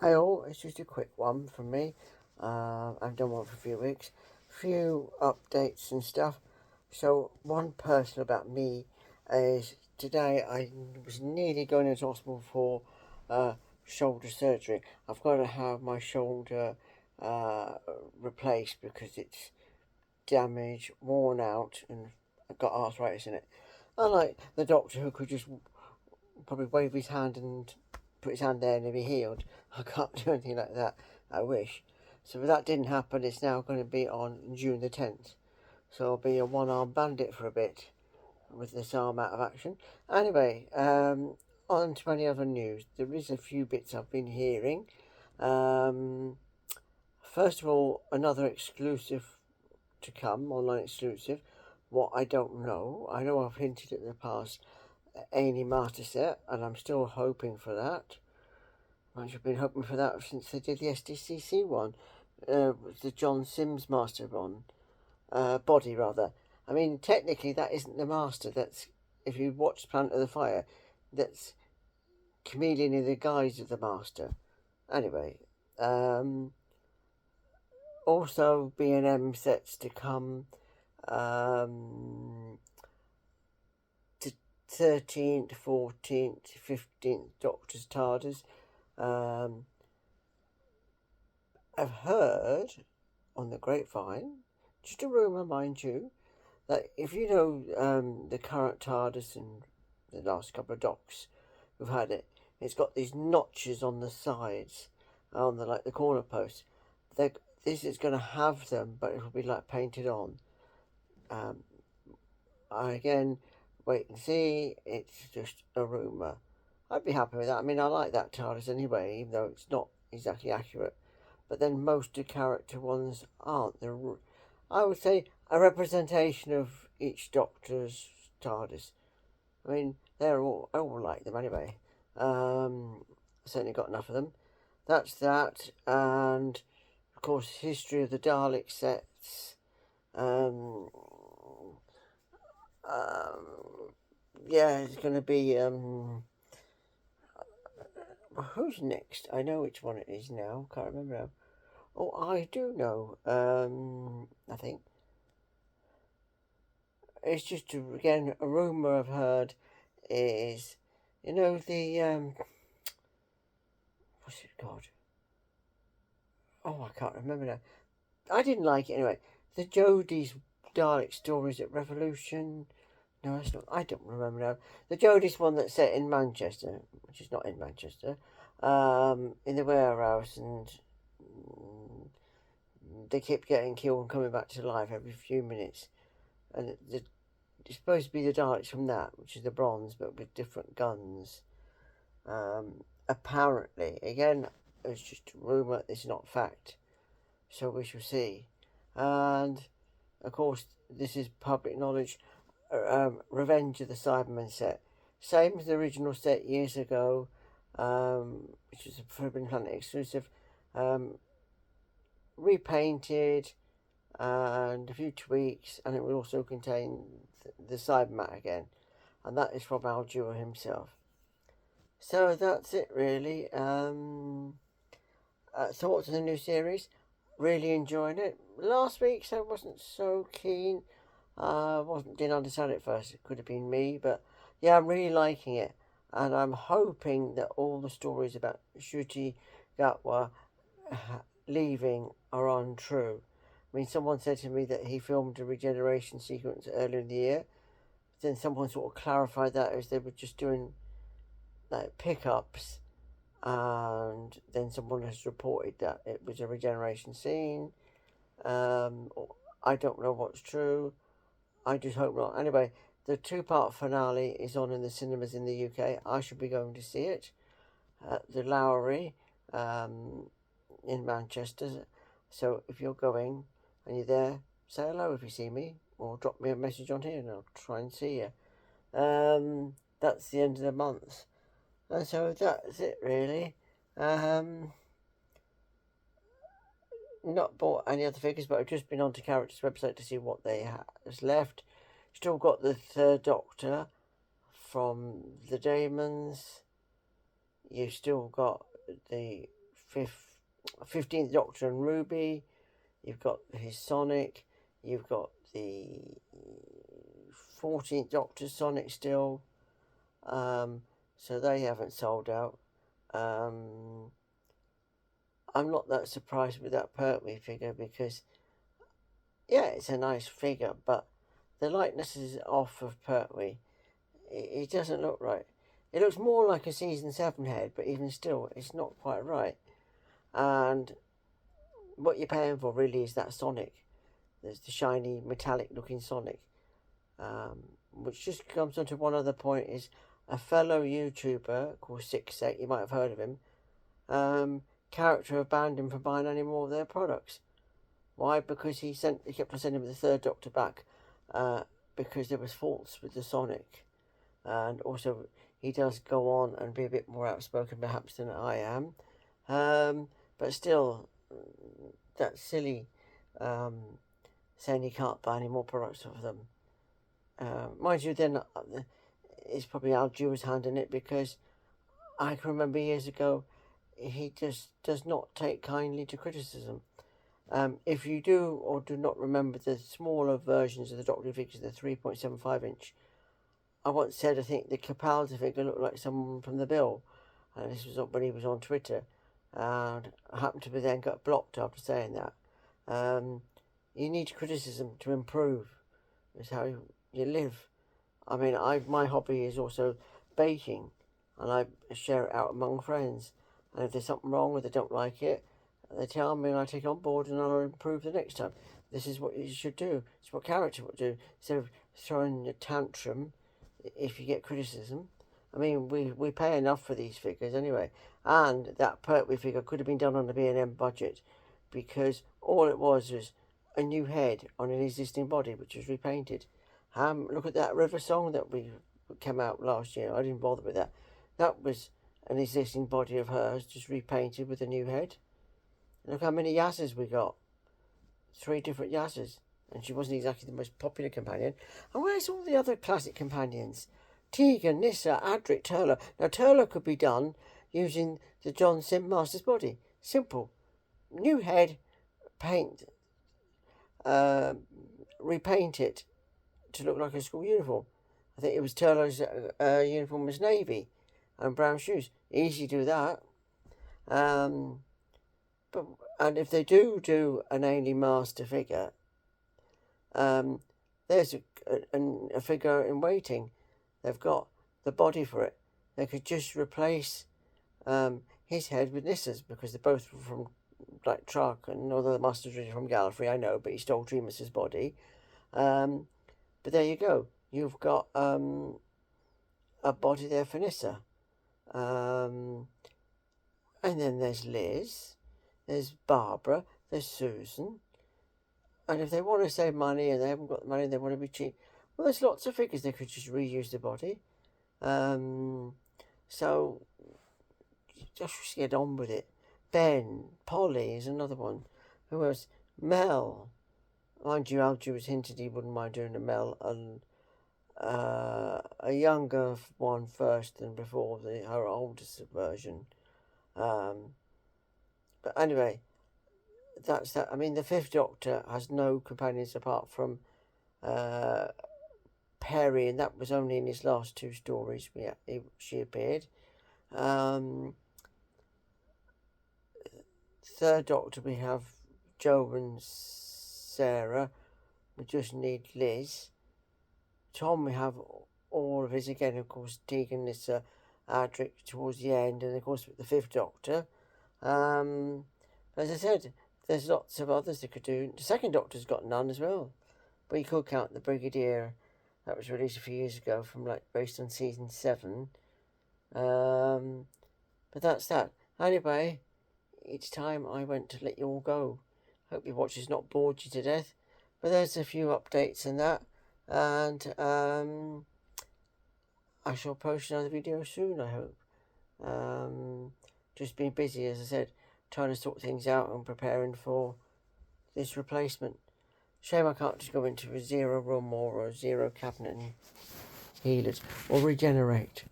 Hey all, it's just a quick one from me. I've done one for a few weeks. Few updates and stuff. So, one personal about me is today I was nearly going into hospital for uh, shoulder surgery. I've got to have my shoulder uh, replaced because it's damaged, worn out, and I've got arthritis in it. Unlike the doctor who could just probably wave his hand and put his hand there and it'll be healed. I can't do anything like that. I wish. So if that didn't happen, it's now going to be on June the 10th. So I'll be a one-arm bandit for a bit with this arm out of action. Anyway, on to any other news. There is a few bits I've been hearing. Um, First of all, another exclusive to come, online exclusive. What I don't know. I know I've hinted at the past Amy Master set, and I'm still hoping for that. I've been hoping for that since they did the SDCC one, the John Sims Master one, body rather. I mean, technically that isn't the Master. That's if you watch Planet of the Fire, that's Chameleon in the guise of the Master. Anyway, also B&M sets to come. To 13th, 14th, 15th Doctor's TARDIS. I've heard on the grapevine, just a rumour, mind you, that if you know the current TARDIS and the last couple of Docs who've had it, it's got these notches on the sides, on the like the corner posts. This is going to have them, but it will be like painted on. Um, Again, wait and see. It's just a rumour. I'd be happy with that. I mean, I like that TARDIS anyway, even though it's not exactly accurate. But then most of the character ones aren't. I would say, a representation of each Doctor's TARDIS. I mean, I all like them anyway. Certainly got enough of them. That's that, and of course, history of the Dalek sets. Um, um, yeah, it's going to be. Who's next? I know which one it is now. Can't remember now. Oh, I do know. I think it's just again a rumor I've heard is, the what's it called? Oh, I can't remember now. I didn't like it anyway. The Jodie's Dalek stories at Revolution. No, that's not. I don't remember now. The Jodie's one that's set in Manchester, which is not in Manchester. In the warehouse, and they keep getting killed and coming back to life every few minutes. And it's supposed to be the Daleks from that, which is the bronze, but with different guns. Apparently, again, it's just a rumour, it's not fact. So we shall see. And, of course, this is public knowledge. Revenge of the Cybermen set. Same as the original set years ago, which was a Forbidden Planet exclusive. Repainted and a few tweaks, and it will also contain the Cybermat again. And that is from Al Dewar himself. So that's it, really. Thoughts on the new series? Really enjoying it. Last week, so I wasn't so keen. Didn't understand it first. It could have been me, but yeah, I'm really liking it, and I'm hoping that all the stories about Ncuti Gatwa leaving are untrue. I mean, someone said to me that he filmed a regeneration sequence earlier in the year. Then someone sort of clarified that as they were just doing like pickups, and then someone has reported that it was a regeneration scene. Um, I don't know what's true. I just hope not. Anyway, the two-part finale is on in the cinemas in the UK. I should be going to see it at the Lowry in Manchester. So if you're going and you're there, say hello if you see me, or drop me a message on here and I'll try and see you. That's the end of the month. And so that's it, really. Not bought any other figures, but I've just been onto Characters website to see what they has left. Still got the Third Doctor from the Daemons. You've still got the 15th Doctor and Ruby. You've got his Sonic. You've got the 14th Doctor Sonic still. So they haven't sold out. I'm not that surprised with that Pertwee figure because, yeah, it's a nice figure, but the likeness is off of Pertwee. It doesn't look right. It looks more like a Season 7 head, but even still, it's not quite right. And what you're paying for really is that Sonic. There's the shiny, metallic-looking Sonic. Which just comes on to one other point is a fellow YouTuber called Sixsec, you might have heard of him, character have banned him from buying any more of their products. Why? Because he kept on sending the third Doctor back because there was faults with the Sonic. And also he does go on and be a bit more outspoken perhaps than I am. But still, that's silly saying he can't buy any more products of them. Mind you, then it's probably Al Dewey's hand in it because I can remember years ago he just does not take kindly to criticism. If you do or do not remember the smaller versions of the Doctor figures, the 3.75 inch, I once said I think the Capaldi figure looked like someone from the Bill. This was when he was on Twitter. And I happened to be then got blocked after saying that. You need criticism to improve. It's how you live. I mean, my hobby is also baking, and I share it out among friends. And if there's something wrong or they don't like it, they tell me and I take it on board and I'll improve the next time. This is what you should do. It's what character would do. Instead of throwing a tantrum if you get criticism. I mean, we pay enough for these figures anyway. And that Pertwee figure could have been done on the B&M budget because all it was a new head on an existing body which was repainted. Look at that River Song that we came out last year. I didn't bother with that. That was an existing body of hers just repainted with a new head. Look how many Yazzes we got. 3 different Yazzes. And she wasn't exactly the most popular companion. And where's all the other classic companions? Tegan, Nyssa, Adric, Turlough. Now, Turlough could be done using the John Sim Master's body. Simple. New head, paint, repaint it to look like a school uniform. I think it was Turlough's uniform was navy and brown shoes. Easy to do that. And if they do an Ainley Master figure, there's a figure in waiting. They've got the body for it. They could just replace his head with Nyssa's because they're both from Black Truck, and although the Master's really from Gallifrey, I know, but he stole Tremas's body. But there you go. You've got a body there for Nyssa. And then there's Liz, there's Barbara, there's Susan. And if they want to save money and they haven't got the money, they want to be cheap, well, there's lots of figures they could just reuse the body. So just get on with it. Ben, Polly is another one. Who else? Mel. Mind you, Algie was hinted he wouldn't mind doing a Mel and a younger one first than before her oldest version. But anyway, that's that. I mean, the 5th Doctor has no companions apart from Perry, and that was only in his last 2 stories she appeared. 3rd Doctor, we have Jo and Sarah. We just need Liz. Tom, we have all of his again, of course, Tegan, Nyssa, Adric towards the end, and of course the 5th Doctor. As I said, there's lots of others they could do. The 2nd Doctor's got none as well, but you could count the Brigadier that was released a few years ago from based on season 7. But that's that. Anyway, it's time I went to let you all go. Hope your watch has not bored you to death. But there's a few updates and that. And I shall post another video soon, I hope. Just been busy, as I said, trying to sort things out and preparing for this replacement. Shame I can't just go into a 0 room or a 0 cabinet and heal it or regenerate.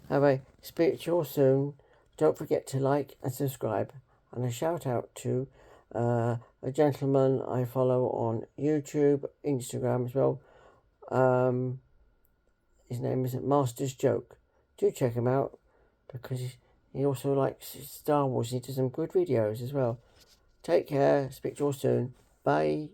Have I speak to you all soon. Don't forget to like and subscribe. And a shout out to a gentleman I follow on YouTube, Instagram as well. His name is Master's Joke. Do check him out, because he also likes Star Wars. He does some good videos as well. Take care. Speak to you all soon. Bye.